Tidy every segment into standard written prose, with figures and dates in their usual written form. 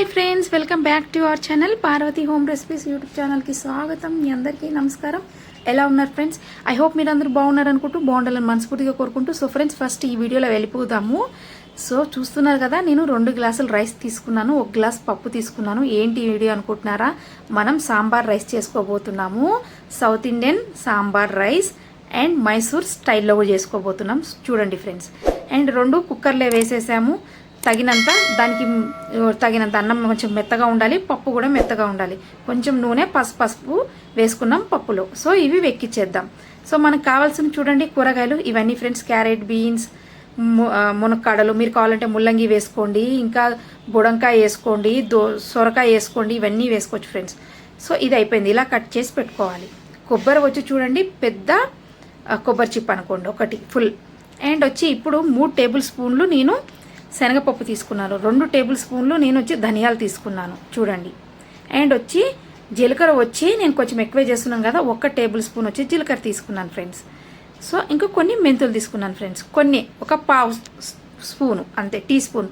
Hi friends, welcome back to our channel Parvathi home recipes YouTube ఛానల్కి స్వాగతం. మీ అందరికీ నమస్కారం. ఎలా ఉన్నారు ఫ్రెండ్స్? ఐ హోప్ మీరు అందరూ బాగున్నారు అనుకుంటూ, బాగుండాలని మనస్ఫూర్తిగా కోరుకుంటూ. సో ఫ్రెండ్స్, ఫస్ట్ ఈ వీడియోలో వెళ్ళిపోదాము. సో చూస్తున్నారు కదా, నేను 2 గ్లాసులు రైస్ తీసుకున్నాను, 1 గ్లాస్ పప్పు తీసుకున్నాను. ఏంటి వీడియో అనుకుంటున్నారా? మనం సాంబార్ రైస్ చేసుకోబోతున్నాము. South Indian sambar rice and Mysore స్టైల్లో కూడా చేసుకోబోతున్నాం. చూడండి ఫ్రెండ్స్. అండ్ 2 కుక్కర్లో వేసేసాము. దానికి తగినంత అన్నం కొంచెం మెత్తగా ఉండాలి, పప్పు కూడా మెత్తగా ఉండాలి. కొంచెం నూనె, పసుపు వేసుకున్నాం పప్పులో. సో ఇవి వెక్కిచ్చేద్దాం. సో మనకు కావాల్సిన చూడండి కూరగాయలు ఇవన్నీ ఫ్రెండ్స్. క్యారెట్, బీన్స్, మునక్కాడలు, మీరు కావాలంటే ముల్లంగి వేసుకోండి, ఇంకా బుడంకాయ వేసుకోండి, సొరకాయ వేసుకోండి, ఇవన్నీ వేసుకోవచ్చు ఫ్రెండ్స్. సో ఇది అయిపోయింది. ఇలా కట్ చేసి పెట్టుకోవాలి. కొబ్బరి వచ్చి చూడండి, పెద్ద కొబ్బరి చిప్ అనుకోండి, ఒకటి ఫుల్. అండ్ వచ్చి ఇప్పుడు 3 టేబుల్ స్పూన్లు నేను శనగపప్పు తీసుకున్నాను, 2 టేబుల్ స్పూన్లు నేను వచ్చి ధనియాలు తీసుకున్నాను చూడండి. అండ్ వచ్చి జీలకర్ర వచ్చి నేను కొంచెం ఎక్కువే చేస్తున్నాను కదా, 1 టేబుల్ స్పూన్ వచ్చి జీలకర్ర తీసుకున్నాను ఫ్రెండ్స్. సో ఇంకా కొన్ని మెంతులు తీసుకున్నాను ఫ్రెండ్స్, ఒక పావు స్పూను అంతే,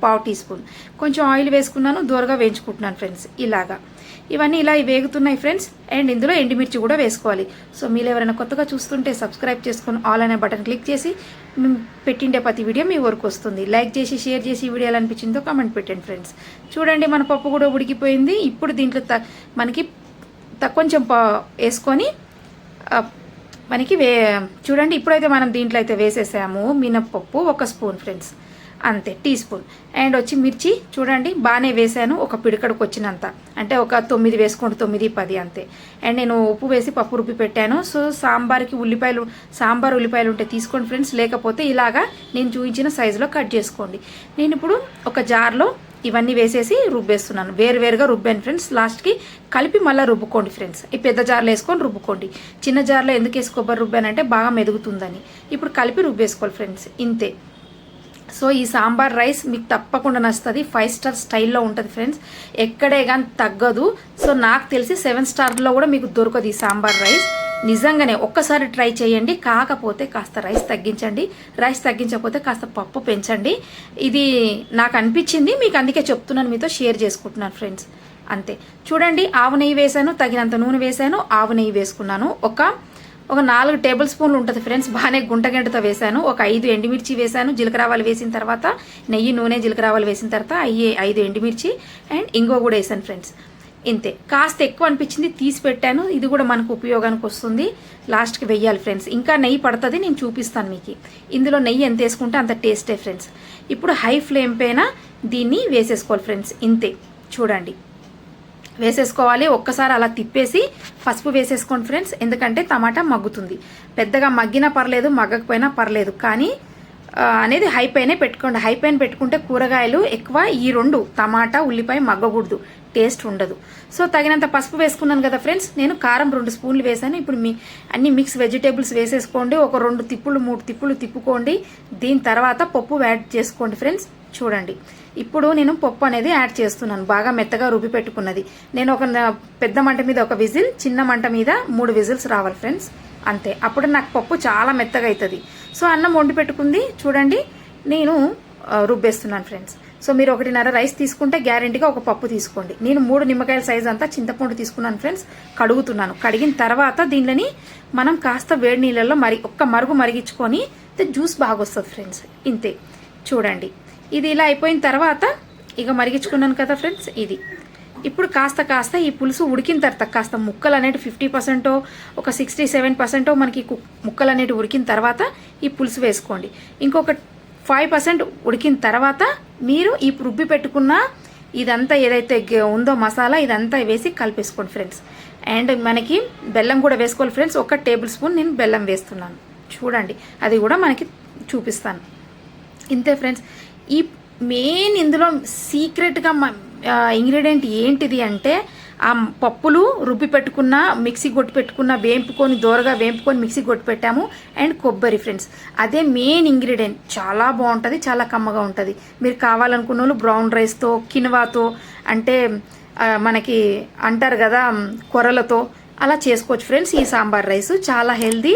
పావు టీ స్పూన్. కొంచెం ఆయిల్ వేసుకున్నాను, దూరగా వేయించుకుంటున్నాను ఫ్రెండ్స్. ఇలాగా ఇవన్నీ ఇలా వేగుతున్నాయి ఫ్రెండ్స్. అండ్ ఇందులో ఎండుమిర్చి కూడా వేసుకోవాలి. సో మీరు ఎవరైనా కొత్తగా చూస్తుంటే సబ్స్క్రైబ్ చేసుకొని ఆల్ అనే బటన్ క్లిక్ చేసి పెట్టిండే ప్రతి వీడియో మీ వరకు వస్తుంది. లైక్ చేసి, షేర్ చేసి, వీడియో ఎలా అనిపించిందో కామెంట్ పెట్టండి ఫ్రెండ్స్. చూడండి, మన పప్పు కూడా ఉడికిపోయింది. ఇప్పుడు దీంట్లో మనకి కొంచెం వేసుకొని మనకి చూడండి, ఇప్పుడైతే మనం దీంట్లో అయితే వేసేసాము మినప్పప్పు 1 స్పూన్ ఫ్రెండ్స్, అంతే, టీ స్పూన్. అండ్ వచ్చి మిర్చి చూడండి బాగానే వేసాను, ఒక పిడికడకు వచ్చినంత, అంటే ఒక 9 వేసుకోండి, 9, 10 అంతే. అండ్ నేను ఉప్పు వేసి పప్పు రుబ్బి పెట్టాను. సో సాంబార్ ఉల్లిపాయలు ఉంటే తీసుకోండి ఫ్రెండ్స్, లేకపోతే ఇలాగా నేను చూపించిన సైజులో కట్ చేసుకోండి. నేను ఇప్పుడు ఒక జార్లో ఇవన్నీ వేసేసి రుబ్బేస్తున్నాను. వేరువేరుగా రుబ్బాను ఫ్రెండ్స్. లాస్ట్కి కలిపి మళ్ళీ రుబ్బుకోండి ఫ్రెండ్స్. ఈ పెద్ద జార్లో వేసుకొని రుబ్బుకోండి. చిన్న జార్లో ఎందుకు వేసి కొబ్బరి రుబ్బానంటే బాగా మెదుగుతుందని. ఇప్పుడు కలిపి రుబ్బేసుకోవాలి ఫ్రెండ్స్, ఇంతే. సో ఈ సాంబార్ రైస్ మీకు తప్పకుండా నచ్చుతుంది. 5 స్టార్ స్టైల్లో ఉంటుంది ఫ్రెండ్స్, ఎక్కడే కానీ తగ్గదు. సో నాకు తెలిసి 7 స్టార్లో కూడా మీకు దొరకదు ఈ సాంబార్ రైస్. నిజంగానే ఒక్కసారి ట్రై చేయండి. కాకపోతే కాస్త రైస్ తగ్గించండి, రైస్ తగ్గించకపోతే కాస్త పప్పు పెంచండి. ఇది నాకు అనిపించింది, మీకు అందుకే చెప్తున్నాను, మీతో షేర్ చేసుకుంటున్నాను ఫ్రెండ్స్, అంతే. చూడండి, ఆవు నెయ్యి వేసాను, తగినంత నూనె వేసాను, ఆవు నెయ్యి వేసుకున్నాను. ఒక 4 టేబుల్ స్పూన్లు ఉంటుంది ఫ్రెండ్స్, బాగానే గుంటగంటతో వేసాను. ఒక 5 ఎండుమిర్చి వేసాను. జీలకర్ర ఆవాలు వేసిన తర్వాత నెయ్యి, నూనె, జీలకర్ర ఆవాలు వేసిన తర్వాత 5 ఎండుమిర్చి అండ్ ఇంగో కూడా వేసాను ఫ్రెండ్స్, ఇంతే. కాస్త ఎక్కువ అనిపించింది, తీసి పెట్టాను. ఇది కూడా మనకు ఉపయోగానికి వస్తుంది. లాస్ట్కి వెయ్యాలి ఫ్రెండ్స్, ఇంకా నెయ్యి పడుతుంది, నేను చూపిస్తాను మీకు. ఇందులో నెయ్యి ఎంత వేసుకుంటే అంత టేస్టే ఫ్రెండ్స్. ఇప్పుడు హై ఫ్లేమ్ పైన దీన్ని వేసేసుకోవాలి ఫ్రెండ్స్, ఇంతే. చూడండి, వేసేసుకోవాలి. ఒక్కసారి అలా తిప్పేసి పసుపు వేసేసుకోండి ఫ్రెండ్స్, ఎందుకంటే టమాటా మగ్గుతుంది. పెద్దగా మగ్గినా పర్లేదు, మగ్గకపోయినా పర్లేదు, కానీ అనేది హై పైనే పెట్టుకోండి. హై పైన పెట్టుకుంటే కూరగాయలు ఎక్కువ ఈ 2 టమాటా, ఉల్లిపాయ మగ్గకూడదు, టేస్ట్ ఉండదు. సో తగినంత పసుపు వేసుకున్నాను కదా ఫ్రెండ్స్. నేను కారం 2 స్పూన్లు వేసాను. ఇప్పుడు అన్ని మిక్స్ వెజిటేబుల్స్ వేసేసుకోండి. ఒక 2 తిప్పులు 3 తిప్పులు తిప్పుకోండి. దీని తర్వాత పప్పు యాడ్ చేసుకోండి ఫ్రెండ్స్. చూడండి, ఇప్పుడు నేను పప్పు అనేది యాడ్ చేస్తున్నాను. బాగా మెత్తగా రుబ్బి పెట్టుకున్నది. నేను ఒక పెద్ద మంట మీద 1 విజిల్, చిన్న మంట మీద 3 విజిల్స్ రావాలి ఫ్రెండ్స్, అంతే. అప్పుడు నాకు పప్పు చాలా మెత్తగా అవుతుంది. సో అన్నం వండి పెట్టుకుంది చూడండి, నేను రుబ్బేస్తున్నాను ఫ్రెండ్స్. సో మీరు 1.5 రైస్ తీసుకుంటే గ్యారెంటీగా 1 పప్పు తీసుకోండి. నేను 3 నిమ్మకాయల సైజ్ అంతా చింతపండు తీసుకున్నాను ఫ్రెండ్స్. కడుగుతున్నాను. కడిగిన తర్వాత దీనిని మనం కాస్త వేడి నీళ్ళల్లో ఒక్క మరుగు మరిగించుకొని జ్యూస్ బాగా వస్తుంది ఫ్రెండ్స్, ఇంతే. చూడండి, ఇది ఇలా అయిపోయిన తర్వాత ఇక మరిగించుకున్నాను కదా ఫ్రెండ్స్, ఇది. ఇప్పుడు కాస్త ఈ పులుసు ఉడికిన తర్వాత కాస్త ముక్కలు అనేవి 50% ఒక 67% మనకి ముక్కలు అనేవి ఉడికిన తర్వాత ఈ పులుసు వేసుకోండి. ఇంకొక 5% ఉడికిన తర్వాత మీరు ఈ రుబ్బి పెట్టుకున్న ఇదంతా ఏదైతే ఉందో మసాలా, ఇదంతా వేసి కలిపేసుకోండి ఫ్రెండ్స్. అండ్ మనకి బెల్లం కూడా వేసుకోవాలి ఫ్రెండ్స్. 1 టేబుల్ స్పూన్ నేను బెల్లం వేస్తున్నాను. చూడండి, అది కూడా మనకి చూపిస్తాను, ఇంతే ఫ్రెండ్స్. ఈ మెయిన్ ఇందులో సీక్రెట్గా ఇంగ్రీడియంట్ ఏంటిది అంటే, ఆ పప్పులు రుబ్బి పెట్టుకున్న, మిక్సీ కొట్టి పెట్టుకున్న, దోరగా వేంపుకొని మిక్సీ కొట్టి పెట్టాము, అండ్ కొబ్బరి ఫ్రెండ్స్. అదే మెయిన్ ఇంగ్రీడియంట్. చాలా బాగుంటుంది, చాలా కమ్మగా ఉంటుంది. మీరు కావాలనుకున్న వాళ్ళు బ్రౌన్ రైస్తో, కిన్వాతో, అంటే మనకి అంటారు కదా కొర్రలతో, అలా చేసుకోవచ్చు ఫ్రెండ్స్. ఈ సాంబార్ రైస్ చాలా హెల్దీ,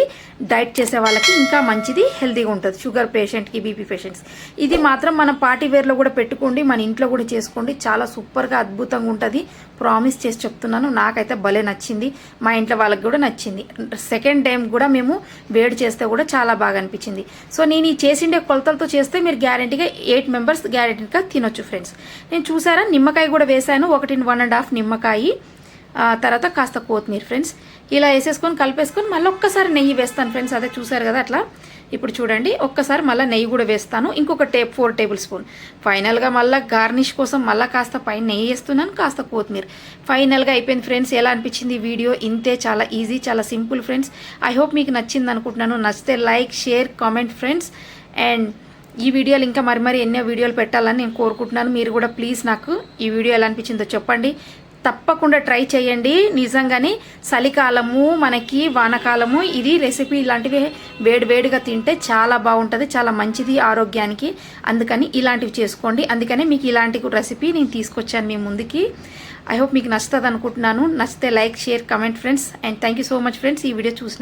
డైట్ చేసే వాళ్ళకి ఇంకా మంచిది, హెల్దీగా ఉంటుంది. షుగర్ పేషెంట్కి, బీపీ పేషెంట్స్ ఇది మాత్రం మన పార్టీ వేర్లో కూడా పెట్టుకోండి, మన ఇంట్లో కూడా చేసుకోండి. చాలా సూపర్గా అద్భుతంగా ఉంటుంది. ప్రామిస్ చేసి చెప్తున్నాను, నాకైతే భలే నచ్చింది, మా ఇంట్లో వాళ్ళకి కూడా నచ్చింది. సెకండ్ టైం కూడా మేము వేడి చేస్తే కూడా చాలా బాగా అనిపించింది. సో నేను ఈ చేసిండే కొలతలతో చేస్తే మీరు గ్యారెంటీగా 8 మెంబర్స్ గ్యారెంటీగా తినొచ్చు ఫ్రెండ్స్. నేను చూసారా నిమ్మకాయ కూడా వేసాను, 1.5 నిమ్మకాయ, తర్వాత కాస్త కొత్తిమీర ఫ్రెండ్స్. ఇలా వేసేసుకొని కలిపేసుకొని మళ్ళీ ఒక్కసారి నెయ్యి వేస్తాను ఫ్రెండ్స్. అదే చూసారు కదా అట్లా. ఇప్పుడు చూడండి ఒక్కసారి మళ్ళీ నెయ్యి కూడా వేస్తాను, ఇంకొక 4 టేబుల్ స్పూన్. ఫైనల్గా మళ్ళీ గార్నిష్ కోసం మళ్ళీ కాస్త పైన నెయ్యి వేస్తున్నాను, కాస్త కొత్తిమీర. ఫైనల్గా అయిపోయింది ఫ్రెండ్స్. ఎలా అనిపించింది వీడియో? ఇంతే, చాలా ఈజీ, చాలా సింపుల్ ఫ్రెండ్స్. ఐ హోప్ మీకు నచ్చింది అనుకుంటున్నాను. నచ్చితే like, share, comment friends. And ఈ వీడియోలు ఇంకా మరి ఎన్నో వీడియోలు పెట్టాలని నేను కోరుకుంటున్నాను. మీరు కూడా ప్లీజ్ నాకు ఈ వీడియో ఎలా అనిపించిందో చెప్పండి. తప్పకుండా ట్రై చేయండి. నిజంగానే చలికాలము, మనకి వానకాలము, ఇది రెసిపీ ఇలాంటివి వేడివేడిగా తింటే చాలా బాగుంటుంది, చాలా మంచిది ఆరోగ్యానికి. అందుకని ఇలాంటివి చేసుకోండి. అందుకని మీకు ఇలాంటి రెసిపీ నేను తీసుకొచ్చాను మీ ముందుకి. ఐ హోప్ మీకు నచ్చుతుంది అనుకుంటున్నాను. నచ్చితే like, share, comment friends. And thank you so much friends ఈ వీడియో చూసినందుకు.